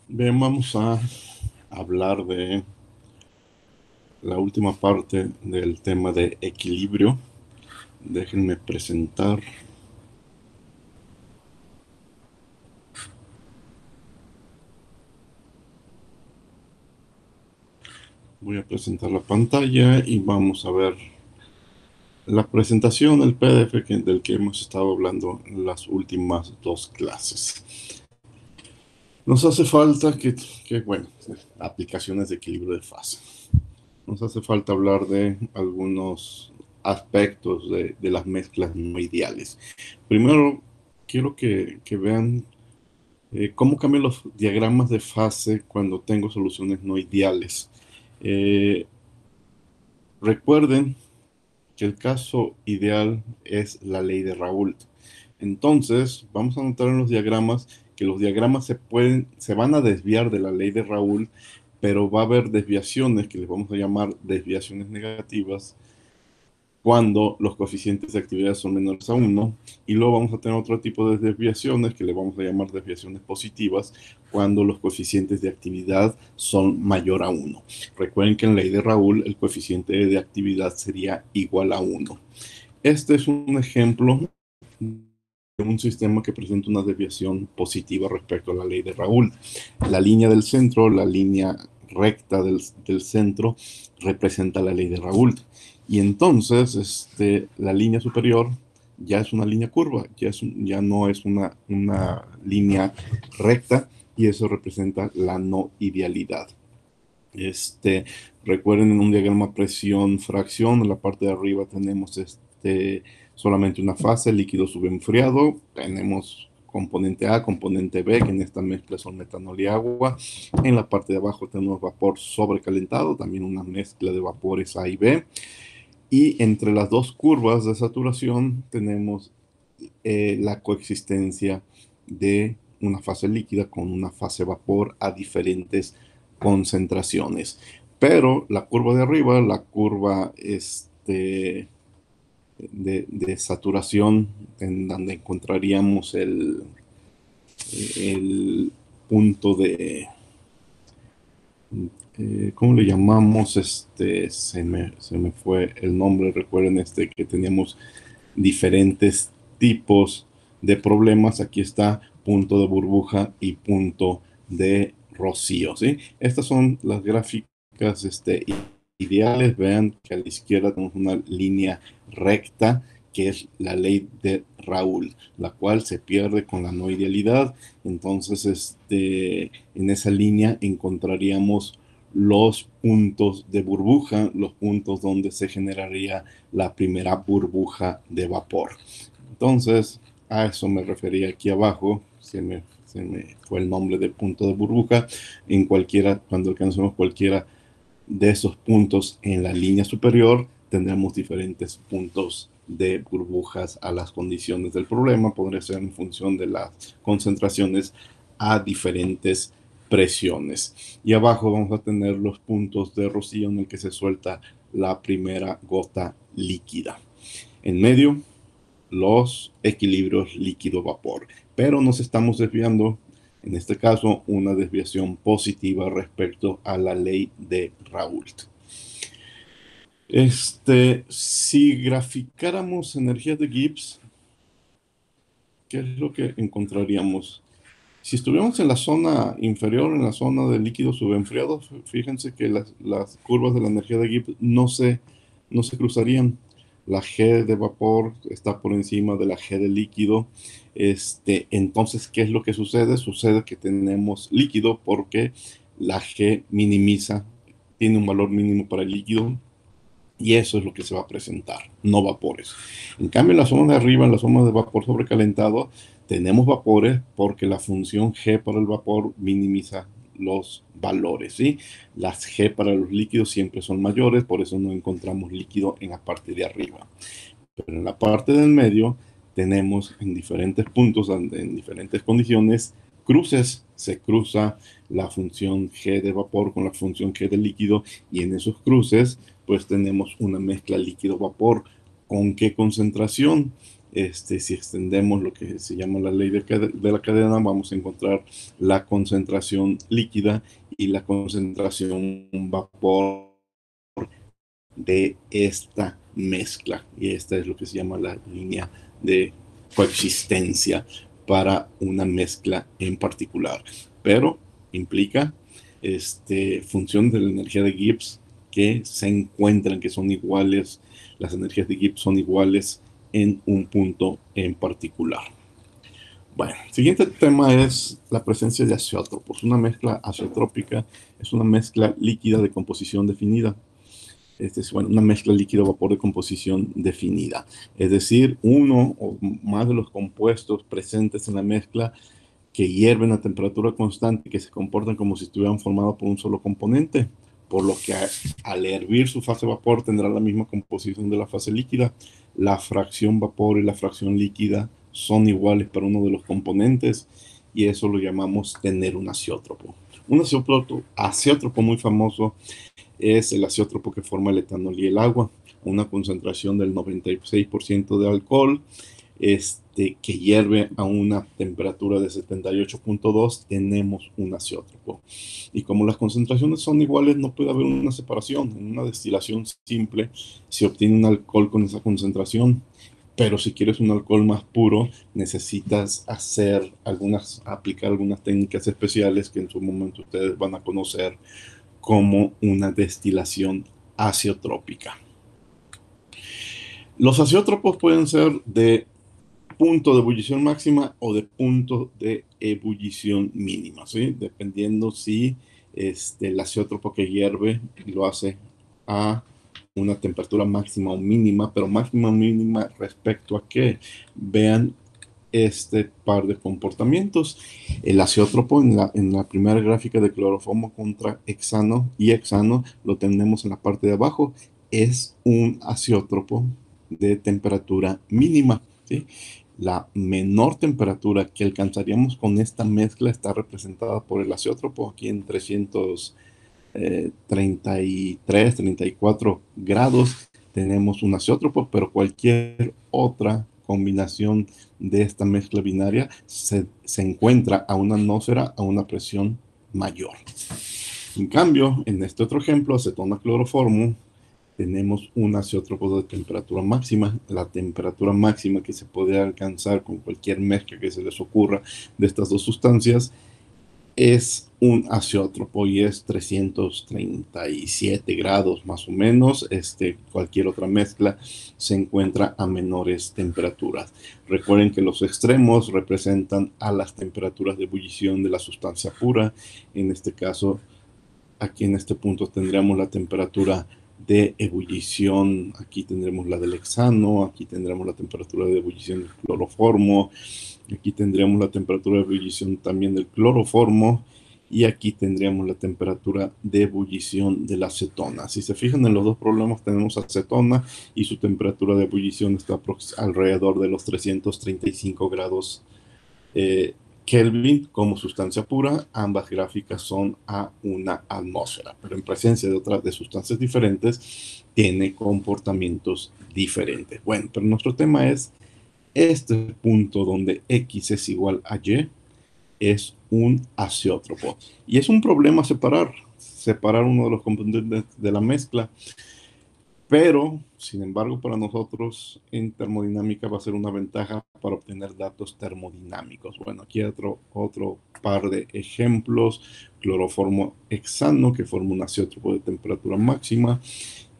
Bien, vamos a hablar de la última parte del tema de equilibrio. Déjenme presentar. Voy a presentar la pantalla y vamos a ver la presentación, el PDF del que hemos estado hablando en las últimas dos clases. Nos hace falta bueno, aplicaciones de equilibrio de fase. Nos hace falta hablar de algunos aspectos de las mezclas no ideales. Primero, quiero que vean cómo cambian los diagramas de fase cuando tengo soluciones no ideales. Eh, Recuerden que el caso ideal es la ley de Raoult. Entonces, vamos a notar en los diagramas que los diagramas se van a desviar de la ley de Raoult, pero va a haber desviaciones que les vamos a llamar desviaciones negativas cuando los coeficientes de actividad son menores a 1, y luego vamos a tener otro tipo de desviaciones que le vamos a llamar desviaciones positivas cuando los coeficientes de actividad son mayor a 1. Recuerden que en la ley de Raoult el coeficiente de actividad sería igual a 1. Este es un ejemplo de un sistema que presenta una desviación positiva respecto a la ley de Raoult. La línea del centro, la línea recta del centro, representa la ley de Raoult. Y entonces la línea superior ya es una línea curva, ya no es una línea recta, y eso representa la no idealidad. Recuerden, en un diagrama presión-fracción, en la parte de arriba tenemos solamente una fase, líquido subenfriado. Tenemos componente A, componente B, que en esta mezcla son metanol y agua. En la parte de abajo tenemos vapor sobrecalentado, también una mezcla de vapores A y B. Y entre las dos curvas de saturación tenemos la coexistencia de una fase líquida con una fase vapor a diferentes concentraciones. Pero la curva de arriba, la curva de saturación, en donde encontraríamos el punto de, ¿cómo le llamamos? Se me fue el nombre. Recuerden que teníamos diferentes tipos de problemas. Aquí está punto de burbuja y punto de rocío, ¿sí? Estas son las gráficas ideales. Vean que a la izquierda tenemos una línea recta, que es la ley de Raoult, la cual se pierde con la no idealidad. Entonces, en esa línea encontraríamos los puntos de burbuja, los puntos donde se generaría la primera burbuja de vapor. Entonces, a eso me refería aquí abajo. Se me fue el nombre del punto de burbuja. Cuando alcancemos cualquiera de esos puntos en la línea superior, tendremos diferentes puntos de burbujas a las condiciones del problema. Podría ser en función de las concentraciones a diferentes presiones. Y abajo vamos a tener los puntos de rocío en el que se suelta la primera gota líquida. En medio, los equilibrios líquido-vapor. Pero nos estamos desviando, en este caso, una desviación positiva respecto a la ley de Raoult. Si graficáramos energías de Gibbs, ¿qué es lo que encontraríamos? Si estuviéramos en la zona inferior, en la zona de líquido subenfriado, fíjense que las curvas de la energía de Gibbs no se cruzarían. La G de vapor está por encima de la G de líquido. Entonces, ¿qué es lo que sucede? Sucede que tenemos líquido porque la G tiene un valor mínimo para el líquido, y eso es lo que se va a presentar, no vapores. En cambio, en la zona de arriba, en la zona de vapor sobrecalentado, tenemos vapores porque la función G para el vapor minimiza los valores, ¿sí? Las G para los líquidos siempre son mayores, por eso no encontramos líquido en la parte de arriba. Pero en la parte del medio tenemos en diferentes puntos, en diferentes condiciones, cruces. Se cruza la función G de vapor con la función G de líquido, y en esos cruces pues tenemos una mezcla líquido-vapor. ¿Con qué concentración? Si extendemos lo que se llama la ley de la cadena, vamos a encontrar la concentración líquida y la concentración vapor de esta mezcla. Y esta es lo que se llama la línea de coexistencia para una mezcla en particular. Pero implica función de la energía de Gibbs que se encuentran, que son iguales, las energías de Gibbs son iguales en un punto en particular. Bueno, el siguiente tema es la presencia de azeótropos. Una mezcla azeotrópica es una mezcla líquida de composición definida. Una mezcla líquido-vapor de composición definida. Es decir, uno o más de los compuestos presentes en la mezcla que hierven a temperatura constante, que se comportan como si estuvieran formados por un solo componente, por lo que al hervir su fase vapor tendrá la misma composición de la fase líquida. La fracción vapor y la fracción líquida son iguales para uno de los componentes y eso lo llamamos tener un azeótropo. Un azeótropo muy famoso es el azeótropo que forma el etanol y el agua, una concentración del 96% de alcohol, que hierve a una temperatura de 78.2, tenemos un azeótropo. Y como las concentraciones son iguales, no puede haber una separación. En una destilación simple se obtiene un alcohol con esa concentración, pero si quieres un alcohol más puro, necesitas aplicar algunas técnicas especiales que en su momento ustedes van a conocer como una destilación azeotrópica. Los azeótropos pueden ser de punto de ebullición máxima o de punto de ebullición mínima, ¿sí? Dependiendo si el azeótropo que hierve lo hace a una temperatura máxima o mínima, pero máxima o mínima respecto a qué. Vean este par de comportamientos. El azeótropo en la primera gráfica de cloroformo contra hexano y hexano lo tenemos en la parte de abajo. Es un azeótropo de temperatura mínima, ¿sí? La menor temperatura que alcanzaríamos con esta mezcla está representada por el azeótropo aquí en 333, 34 grados. Tenemos un azeótropo, pero cualquier otra combinación de esta mezcla binaria se encuentra a una atmósfera a una presión mayor. En cambio, en este otro ejemplo, acetona cloroformo, tenemos un azeótropo de temperatura máxima. La temperatura máxima que se puede alcanzar con cualquier mezcla que se les ocurra de estas dos sustancias es un azeótropo y es 337 grados más o menos. Cualquier otra mezcla se encuentra a menores temperaturas. Recuerden que los extremos representan a las temperaturas de ebullición de la sustancia pura. En este caso, aquí en este punto tendríamos la temperatura de ebullición, aquí tendremos la del hexano, aquí tendremos la temperatura de ebullición del cloroformo, aquí tendríamos la temperatura de ebullición también del cloroformo y aquí tendríamos la temperatura de ebullición de la acetona. Si se fijan en los dos problemas tenemos acetona y su temperatura de ebullición está alrededor de los 335 grados Kelvin como sustancia pura. Ambas gráficas son a una atmósfera, pero en presencia de sustancias diferentes tiene comportamientos diferentes. Bueno, pero nuestro tema es este punto donde X es igual a Y es un azeótropo. Y es un problema separar uno de los componentes de la mezcla. Pero, sin embargo, para nosotros en termodinámica va a ser una ventaja para obtener datos termodinámicos. Bueno, aquí hay otro par de ejemplos. Cloroformo hexano, que forma un azeótropo de temperatura máxima,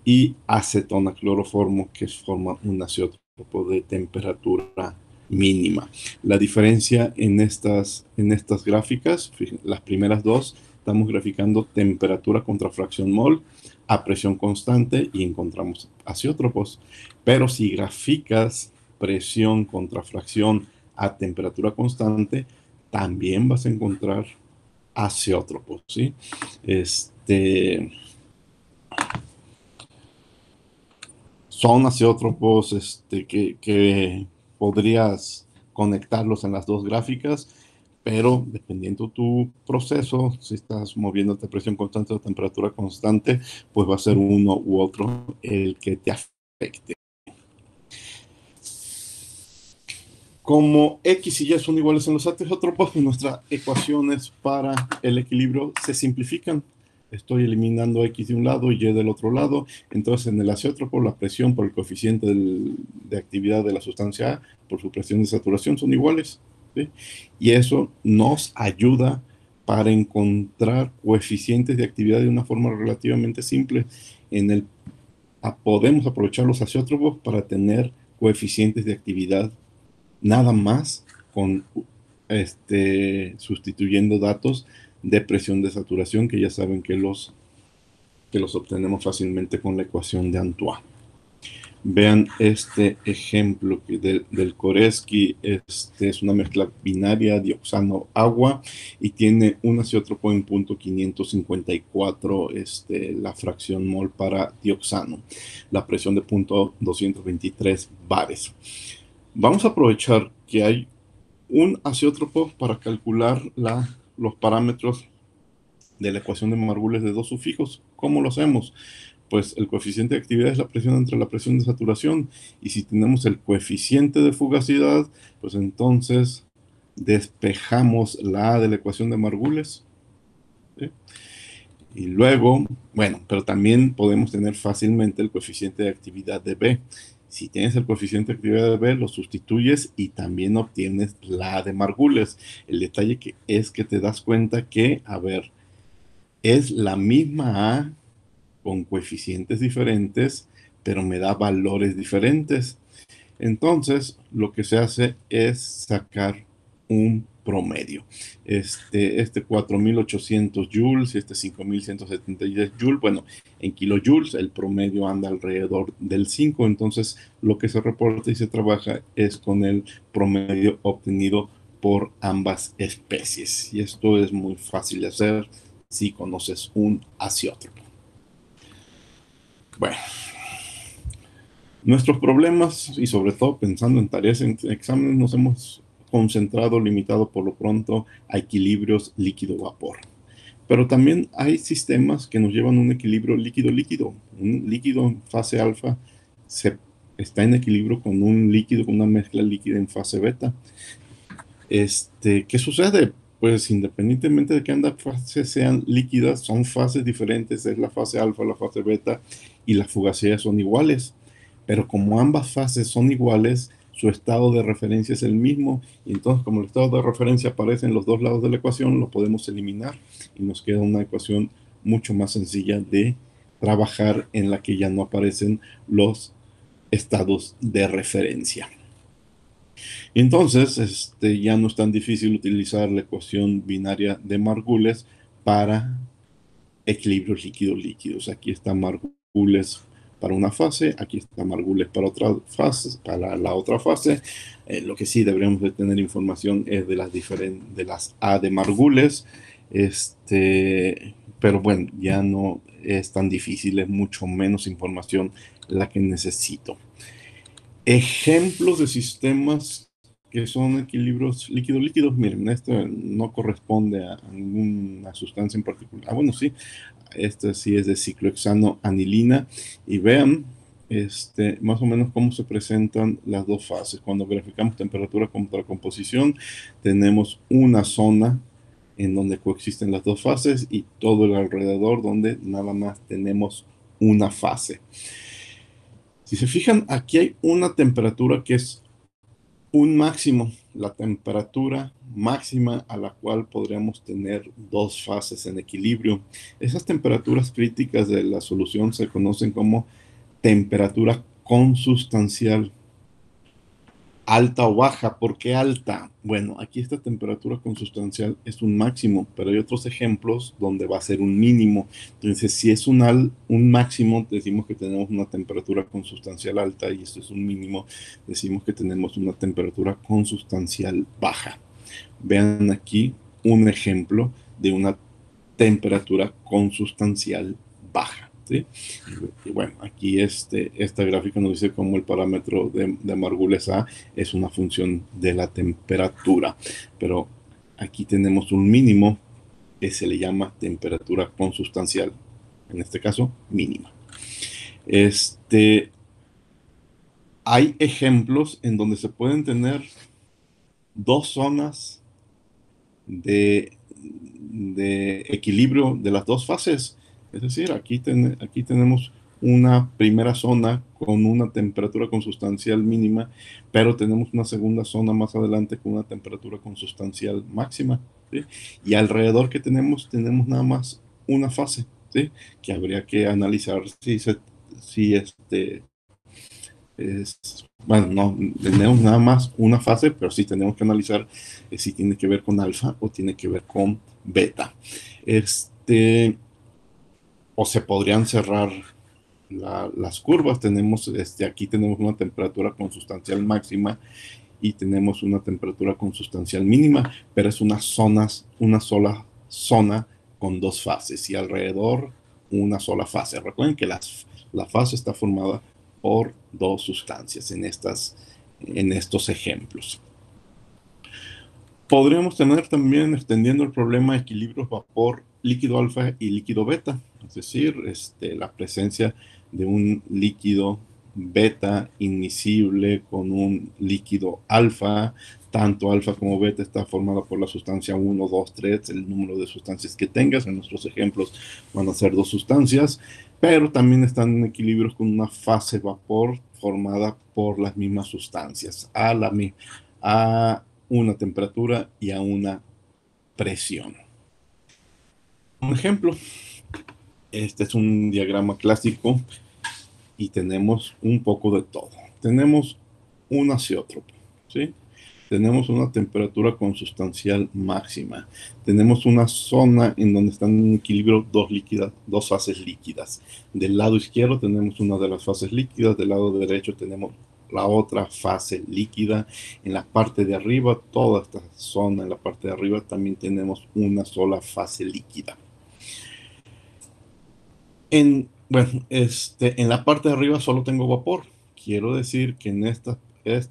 y acetona cloroformo, que forma un azeótropo de temperatura mínima. La diferencia en estas gráficas, las primeras dos, estamos graficando temperatura contra fracción mol a presión constante y encontramos azeótropos. Pero si graficas presión contra fracción a temperatura constante, también vas a encontrar azeótropos, ¿sí? Son azeótropos que podrías conectarlos en las dos gráficas, pero dependiendo tu proceso, si estás moviéndote a presión constante o temperatura constante, pues va a ser uno u otro el que te afecte. Como X y Y son iguales en los azeótropos, pues nuestras ecuaciones para el equilibrio se simplifican. Estoy eliminando X de un lado y Y del otro lado. Entonces, en el azeótropo, la presión por el coeficiente de actividad de la sustancia A por su presión de saturación son iguales, ¿sí? Y eso nos ayuda para encontrar coeficientes de actividad de una forma relativamente simple. En el, podemos aprovechar los azeótropos para tener coeficientes de actividad nada más con sustituyendo datos de presión de saturación que ya saben que los obtenemos fácilmente con la ecuación de Antoine. Vean este ejemplo del Koreski. Es una mezcla binaria dioxano-agua y tiene un azeótropo en punto 554, la fracción mol para dioxano. La presión de punto 223 bares. Vamos a aprovechar que hay un azeótropo para calcular los parámetros de la ecuación de Margules de dos sufijos. ¿Cómo lo hacemos? Pues el coeficiente de actividad es la presión entre la presión de saturación, y si tenemos el coeficiente de fugacidad, pues entonces despejamos la A de la ecuación de Margules, ¿sí? Y luego, bueno, pero también podemos tener fácilmente el coeficiente de actividad de B. Si tienes el coeficiente de actividad de B, lo sustituyes y también obtienes la A de Margules. El detalle es que te das cuenta que, a ver, es la misma A con coeficientes diferentes, pero me da valores diferentes. Entonces, lo que se hace es sacar un promedio. 4.800 joules y 5.173 joules. Bueno, en kilojoules el promedio anda alrededor del 5. Entonces, lo que se reporta y se trabaja es con el promedio obtenido por ambas especies. Y esto es muy fácil de hacer si conoces un azeótropo. Bueno, nuestros problemas, y sobre todo pensando en tareas en exámenes, nos hemos concentrado, limitado por lo pronto a equilibrios líquido-vapor. Pero también hay sistemas que nos llevan a un equilibrio líquido-líquido. Un líquido en fase alfa está en equilibrio con un líquido, con una mezcla líquida en fase beta. ¿Qué sucede? Pues independientemente de que ambas fases sean líquidas, son fases diferentes. Es la fase alfa, la fase beta, y la fugacidad son iguales. Pero como ambas fases son iguales, su estado de referencia es el mismo, y entonces como el estado de referencia aparece en los dos lados de la ecuación, lo podemos eliminar y nos queda una ecuación mucho más sencilla de trabajar, en la que ya no aparecen los estados de referencia. Entonces, ya no es tan difícil utilizar la ecuación binaria de Margules para equilibrios líquidos-líquidos. Aquí está Margules para una fase, aquí está Margules para otra fase, para la otra fase. Lo que sí deberíamos de tener información es de las A de Margules. Pero bueno, ya no es tan difícil, es mucho menos información la que necesito. Ejemplos de sistemas que son equilibrios líquido-líquidos. Miren, esto no corresponde a ninguna sustancia en particular. Bueno, sí, este sí es de ciclohexano anilina. Y vean más o menos cómo se presentan las dos fases. Cuando graficamos temperatura contra composición, tenemos una zona en donde coexisten las dos fases y todo el alrededor donde nada más tenemos una fase. Si se fijan, aquí hay una temperatura que es un máximo, la temperatura máxima a la cual podríamos tener dos fases en equilibrio. Esas temperaturas críticas de la solución se conocen como temperatura consustancial. Alta o baja. ¿Por qué alta? Bueno, aquí esta temperatura consustancial es un máximo, pero hay otros ejemplos donde va a ser un mínimo. Entonces, si es un máximo, decimos que tenemos una temperatura consustancial alta, y esto es un mínimo, decimos que tenemos una temperatura consustancial baja. Vean aquí un ejemplo de una temperatura consustancial baja, ¿sí? Y bueno, aquí esta gráfica nos dice cómo el parámetro de Margules A es una función de la temperatura, pero aquí tenemos un mínimo que se le llama temperatura consustancial, en este caso mínima. Hay ejemplos en donde se pueden tener dos zonas de equilibrio de las dos fases. Es decir, aquí tenemos una primera zona con una temperatura consustancial mínima, pero tenemos una segunda zona más adelante con una temperatura consustancial máxima, ¿sí? Y alrededor que tenemos nada más una fase, ¿sí? Que habría que analizar si bueno, no tenemos nada más una fase, pero sí tenemos que analizar si tiene que ver con alfa o tiene que ver con beta. Este, o se podrían cerrar las curvas. Aquí tenemos una temperatura consustancial máxima y tenemos una temperatura consustancial mínima, pero es una sola zona con dos fases y alrededor una sola fase. Recuerden que la fase está formada por dos sustancias en estos ejemplos. Podríamos tener también, extendiendo el problema, equilibrios vapor líquido alfa y líquido beta, es decir, la presencia de un líquido beta inmisible con un líquido alfa. Tanto alfa como beta está formada por la sustancia 1, 2, 3, el número de sustancias que tengas. En nuestros ejemplos van a ser dos sustancias, pero también están en equilibrios con una fase vapor formada por las mismas sustancias, a una temperatura y a una presión. Un ejemplo, este es un diagrama clásico y tenemos un poco de todo. Tenemos un azeótropo, ¿sí? Tenemos una temperatura consustancial máxima. Tenemos una zona en donde están en equilibrio dos fases líquidas. Del lado izquierdo tenemos una de las fases líquidas, del lado derecho tenemos la otra fase líquida. En la parte de arriba, toda esta zona en la parte de arriba también tenemos una sola fase líquida. En la parte de arriba solo tengo vapor. Quiero decir que en esta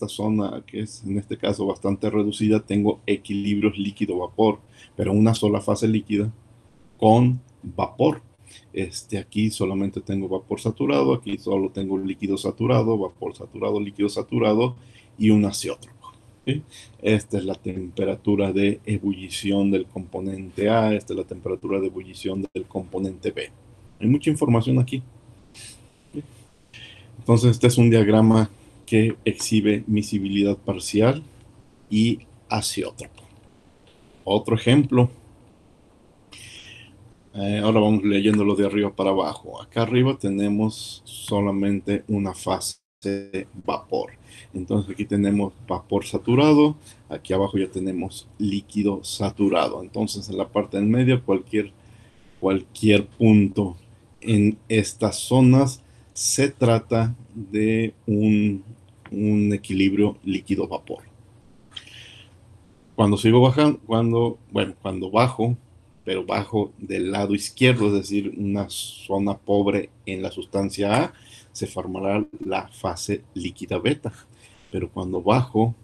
zona, que es en este caso bastante reducida, tengo equilibrios líquido-vapor, pero una sola fase líquida con vapor. Aquí solamente tengo vapor saturado, aquí solo tengo líquido saturado, vapor saturado, líquido saturado y un azeótropo, ¿sí? Esta es la temperatura de ebullición del componente A, esta es la temperatura de ebullición del componente B. Hay mucha información aquí. Entonces, este es un diagrama que exhibe miscibilidad parcial y azeótropo. Otro ejemplo. Ahora vamos leyéndolo de arriba para abajo. Acá arriba tenemos solamente una fase vapor. Entonces aquí tenemos vapor saturado. Aquí abajo ya tenemos líquido saturado. Entonces en la parte del medio cualquier punto en estas zonas se trata de un equilibrio líquido-vapor. Cuando sigo bajando, cuando bajo, pero bajo del lado izquierdo, es decir, una zona pobre en la sustancia A, se formará la fase líquida beta. Pero cuando bajo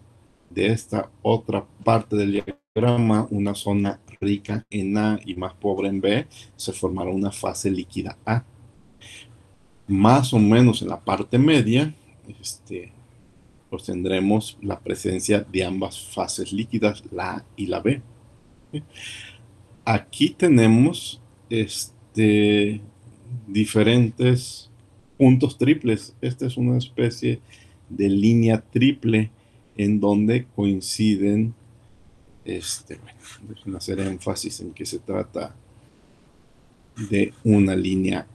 de esta otra parte del diagrama, una zona rica en A y más pobre en B, se formará una fase líquida A. Más o menos en la parte media, pues tendremos la presencia de ambas fases líquidas, la A y la B. Aquí tenemos diferentes puntos triples. Esta es una especie de línea triple en donde coinciden. Déjenme hacer énfasis en que se trata de una línea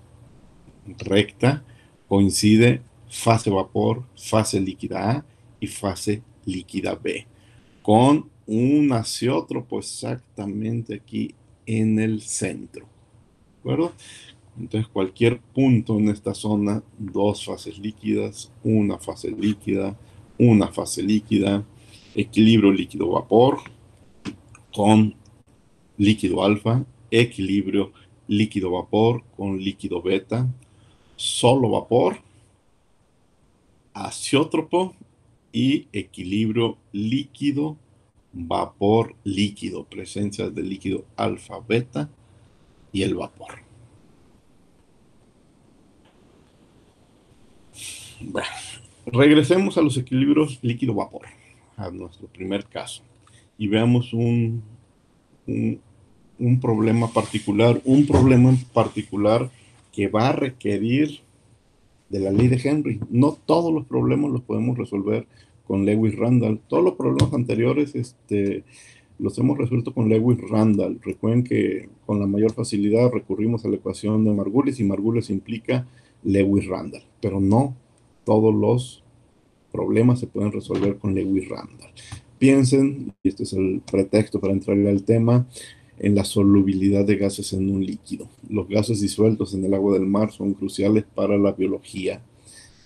recta. Coincide fase vapor, fase líquida A y fase líquida B, con un azeótropo exactamente aquí en el centro. ¿De acuerdo? Entonces, cualquier punto en esta zona, dos fases líquidas, una fase líquida, equilibrio líquido-vapor con líquido alfa, equilibrio líquido-vapor con líquido beta, solo vapor, azeótropo y equilibrio líquido vapor líquido, presencia de líquido alfa, beta y el vapor. Bueno, regresemos a los equilibrios líquido-vapor, a nuestro primer caso. y veamos un, un problema en particular que va a requerir de la ley de Henry. No todos los problemas los podemos resolver con Lewis Randall. Todos los problemas anteriores los hemos resuelto con Lewis Randall. Recuerden que con la mayor facilidad recurrimos a la ecuación de Margulis y Margulis implica Lewis Randall, pero no todos los problemas se pueden resolver con Lewis Randall. Piensen, y este es el pretexto para entrar al tema, en la solubilidad de gases en un líquido. Los gases disueltos en el agua del mar son cruciales para la biología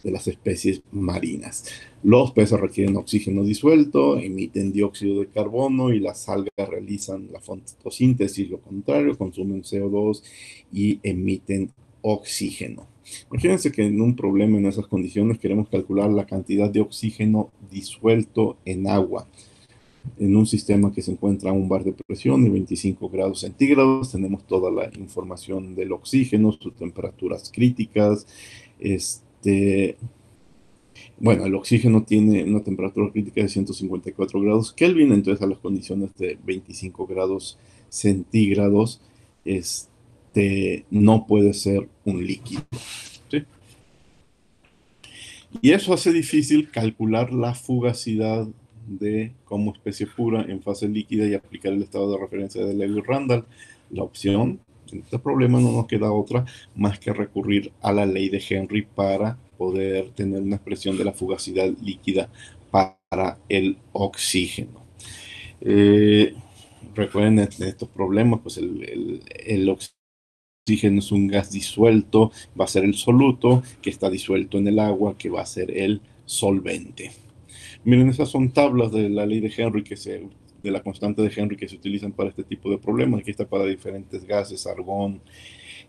de las especies marinas. Los peces requieren oxígeno disuelto, emiten dióxido de carbono y las algas realizan la fotosíntesis, lo contrario, consumen CO2 y emiten oxígeno. Imagínense que en un problema en esas condiciones queremos calcular la cantidad de oxígeno disuelto en agua en un sistema que se encuentra a un bar de presión de 25 grados centígrados. Tenemos toda la información del oxígeno, sus temperaturas críticas. Bueno, el oxígeno tiene una temperatura crítica de 154 grados Kelvin, entonces a las condiciones de 25 grados centígrados, no puede ser un líquido. ¿Sí? Y eso hace difícil calcular la fugacidad de como especie pura en fase líquida y aplicar el estado de referencia de Lewis Randall. La opción en este problema no nos queda otra más que recurrir a la ley de Henry para poder tener una expresión de la fugacidad líquida para el oxígeno. Recuerden estos problemas, pues el oxígeno es un gas disuelto, va a ser el soluto que está disuelto en el agua, que va a ser el solvente. Miren, esas son tablas de la ley de Henry de la constante de Henry que se utilizan para este tipo de problemas. Aquí está para diferentes gases, argón,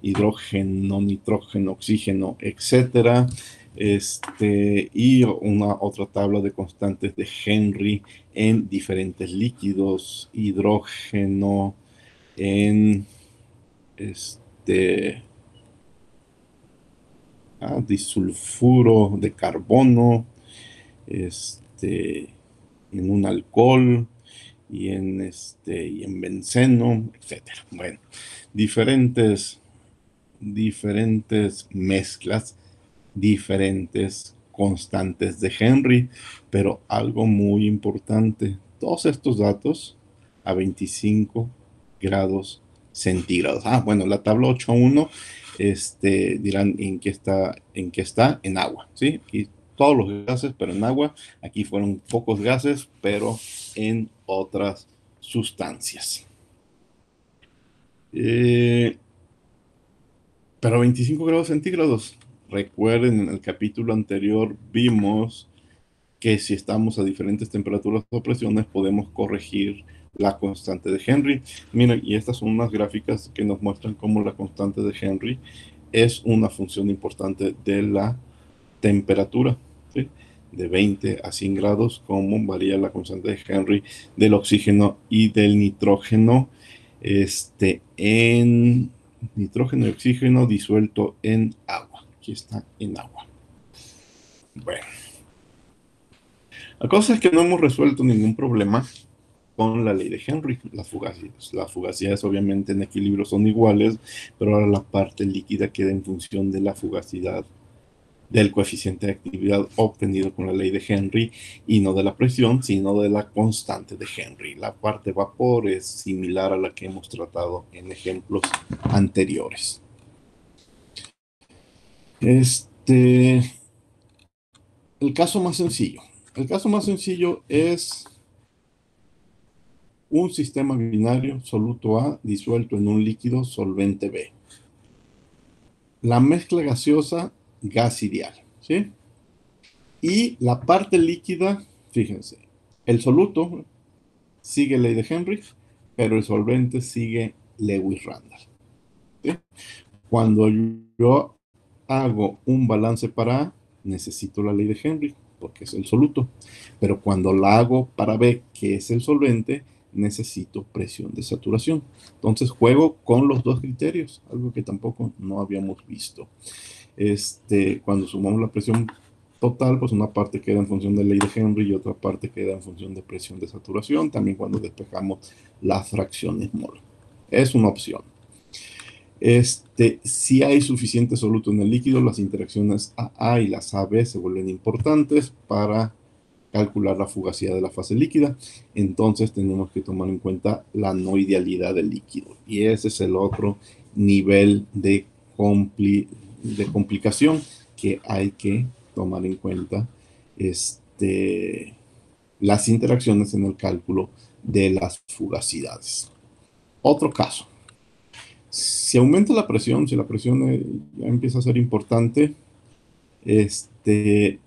hidrógeno, nitrógeno, oxígeno, etcétera. Y una otra tabla de constantes de Henry en diferentes líquidos, hidrógeno, en disulfuro de carbono, en un alcohol y en benceno, etcétera. Bueno, diferentes mezclas, diferentes constantes de Henry, pero algo muy importante, todos estos datos a 25 grados centígrados. Bueno, la tabla 8.1, dirán en qué está, en agua, ¿sí? Aquí todos los gases, pero en agua. Aquí fueron pocos gases, pero en otras sustancias. Pero 25 grados centígrados. Recuerden, en el capítulo anterior vimos que si estamos a diferentes temperaturas o presiones podemos corregir la constante de Henry. Miren, y estas son unas gráficas que nos muestran cómo la constante de Henry es una función importante de la temperatura, ¿sí? De 20 a 100 grados, cómo varía la constante de Henry del oxígeno y del nitrógeno, en nitrógeno y oxígeno disuelto en agua. Aquí está en agua. Bueno, la cosa es que no hemos resuelto ningún problema con la ley de Henry. Las fugacidades obviamente en equilibrio son iguales, pero ahora la parte líquida queda en función de la fugacidad del coeficiente de actividad obtenido con la ley de Henry y no de la presión, sino de la constante de Henry. La parte vapor es similar a la que hemos tratado en ejemplos anteriores. El caso más sencillo. El caso más sencillo es un sistema binario soluto A disuelto en un líquido solvente B. La mezcla gaseosa, gas ideal, ¿sí? Y la parte líquida, fíjense, el soluto sigue ley de Henry, pero el solvente sigue Lewis Randall, ¿sí? Cuando yo hago un balance para A, necesito la ley de Henry, porque es el soluto. Pero cuando la hago para B, que es el solvente, necesito presión de saturación. Entonces juego con los dos criterios, algo que tampoco no habíamos visto. Cuando sumamos la presión total, pues una parte queda en función de ley de Henry y otra parte queda en función de presión de saturación, también cuando despejamos las fracciones mol. Es una opción. Si hay suficiente soluto en el líquido, las interacciones AA y las AB se vuelven importantes para calcular la fugacidad de la fase líquida. Entonces tenemos que tomar en cuenta la no idealidad del líquido. Y ese es el otro nivel de complicación que hay que tomar en cuenta. Las interacciones en el cálculo de las fugacidades. Otro caso. Si aumenta la presión, si la presión ya empieza a ser importante,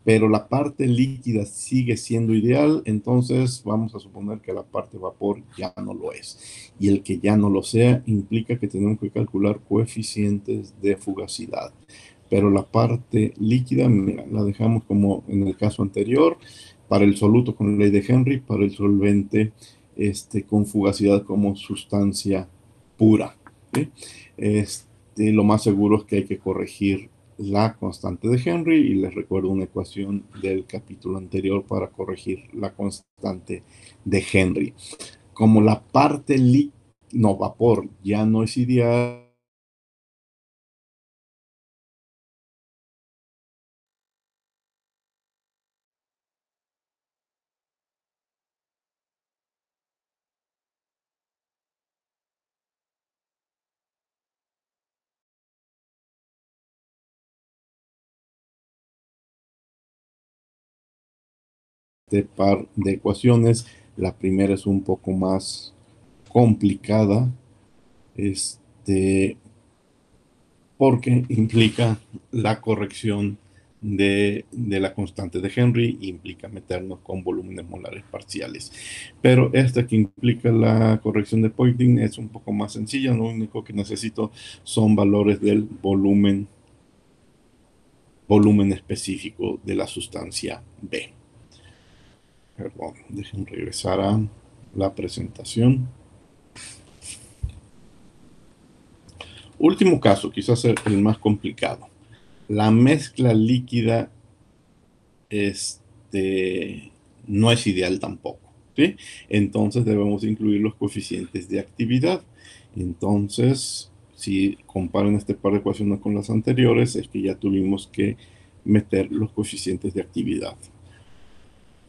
pero la parte líquida sigue siendo ideal, entonces vamos a suponer que la parte vapor ya no lo es. Y el que ya no lo sea implica que tenemos que calcular coeficientes de fugacidad. Pero la parte líquida, mira, la dejamos como en el caso anterior, para el soluto con ley de Henry, para el solvente con fugacidad como sustancia pura. ¿Sí? Lo más seguro es que hay que corregir la constante de Henry y les recuerdo una ecuación del capítulo anterior para corregir la constante de Henry. Como la parte no, vapor ya no es ideal, par de ecuaciones. La primera es un poco más complicada, porque implica la corrección de la constante de Henry, implica meternos con volúmenes molares parciales. Pero esta que implica la corrección de Poynting es un poco más sencilla, lo único que necesito son valores del volumen específico de la sustancia B. Perdón, dejen regresar a la presentación. Último caso, quizás el más complicado. La mezcla líquida no es ideal tampoco, ¿sí? Entonces debemos incluir los coeficientes de actividad. Entonces, si comparan este par de ecuaciones con las anteriores, es que ya tuvimos que meter los coeficientes de actividad.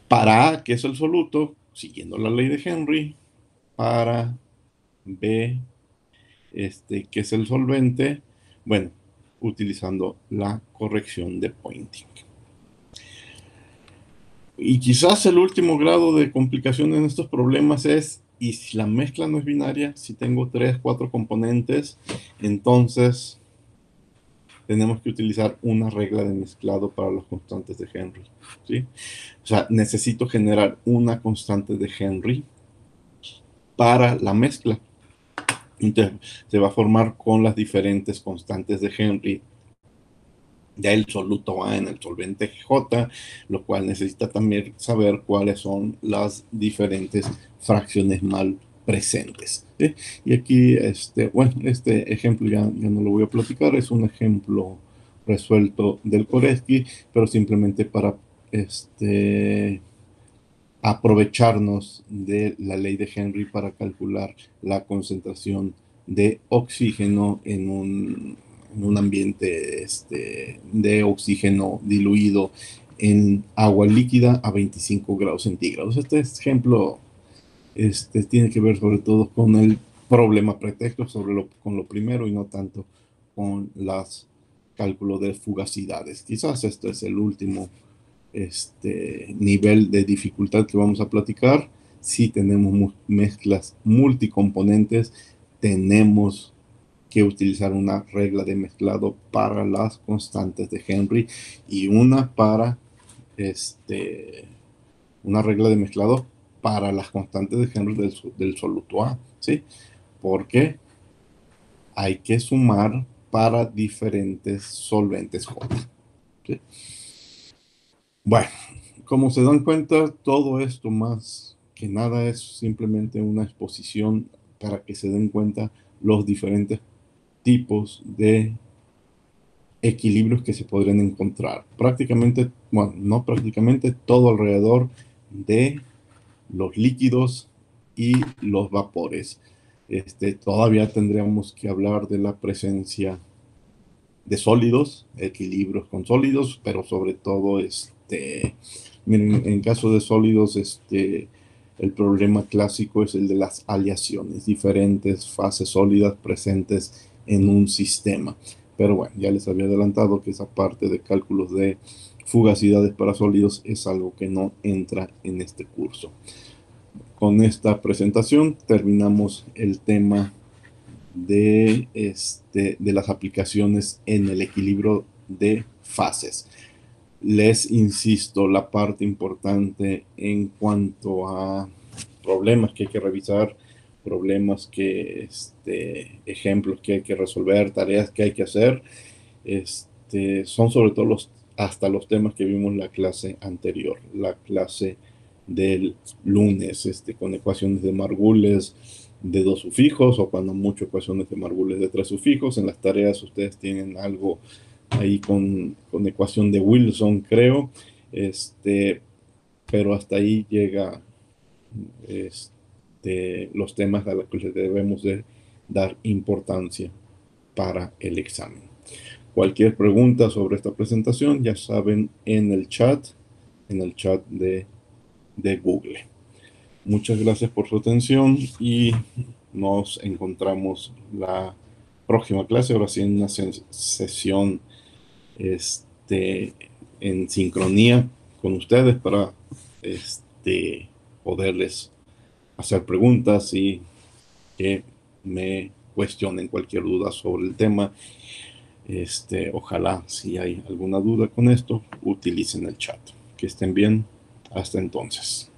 Para A, que es el soluto, siguiendo la ley de Henry. Para B, que es el solvente, bueno, utilizando la corrección de Poynting. Y quizás el último grado de complicación en estos problemas es, y si la mezcla no es binaria, si tengo 3, 4 componentes, entonces tenemos que utilizar una regla de mezclado para los constantes de Henry, ¿sí? O sea, necesito generar una constante de Henry para la mezcla. Entonces, se va a formar con las diferentes constantes de Henry ya el soluto A en el solvente J, lo cual necesita también saber cuáles son las diferentes fracciones mal presentes. ¿Sí? Y aquí, bueno, este ejemplo ya no lo voy a platicar, es un ejemplo resuelto del Koreski, pero simplemente para aprovecharnos de la ley de Henry para calcular la concentración de oxígeno en un ambiente de oxígeno diluido en agua líquida a 25 grados centígrados. Este ejemplo tiene que ver sobre todo con el problema pretexto, con lo primero y no tanto con los cálculos de fugacidades. Quizás este es el último nivel de dificultad que vamos a platicar. Si tenemos mezclas multicomponentes, tenemos que utilizar una regla de mezclado para las constantes de Henry y una regla de mezclado para las constantes de Henry del soluto A, ¿sí? Porque hay que sumar para diferentes solventes J, ¿sí? Bueno, como se dan cuenta, todo esto más que nada es simplemente una exposición para que se den cuenta los diferentes tipos de equilibrios que se podrían encontrar. Prácticamente, bueno, no prácticamente, todo alrededor de los líquidos y los vapores. Todavía tendríamos que hablar de la presencia de sólidos, equilibrios con sólidos, pero sobre todo, miren, en caso de sólidos, el problema clásico es el de las aleaciones, diferentes fases sólidas presentes en un sistema. Pero bueno, ya les había adelantado que esa parte de cálculos de fugacidades para sólidos es algo que no entra en este curso. Con esta presentación terminamos el tema de las aplicaciones en el equilibrio de fases. Les insisto, la parte importante en cuanto a problemas que hay que revisar, problemas ejemplos que hay que resolver, tareas que hay que hacer, son sobre todo hasta los temas que vimos en la clase anterior, la clase del lunes, con ecuaciones de Margules de dos sufijos, o cuando mucho ecuaciones de Margules de tres sufijos. En las tareas ustedes tienen algo ahí con ecuación de Wilson, creo, pero hasta ahí llega los temas a los que debemos de dar importancia para el examen. Cualquier pregunta sobre esta presentación, ya saben, en el chat de Google. Muchas gracias por su atención y nos encontramos la próxima clase, ahora sí en una sesión en sincronía con ustedes para poderles hacer preguntas y que me cuestionen cualquier duda sobre el tema. Ojalá, si hay alguna duda con esto, utilicen el chat. Que estén bien. Hasta entonces.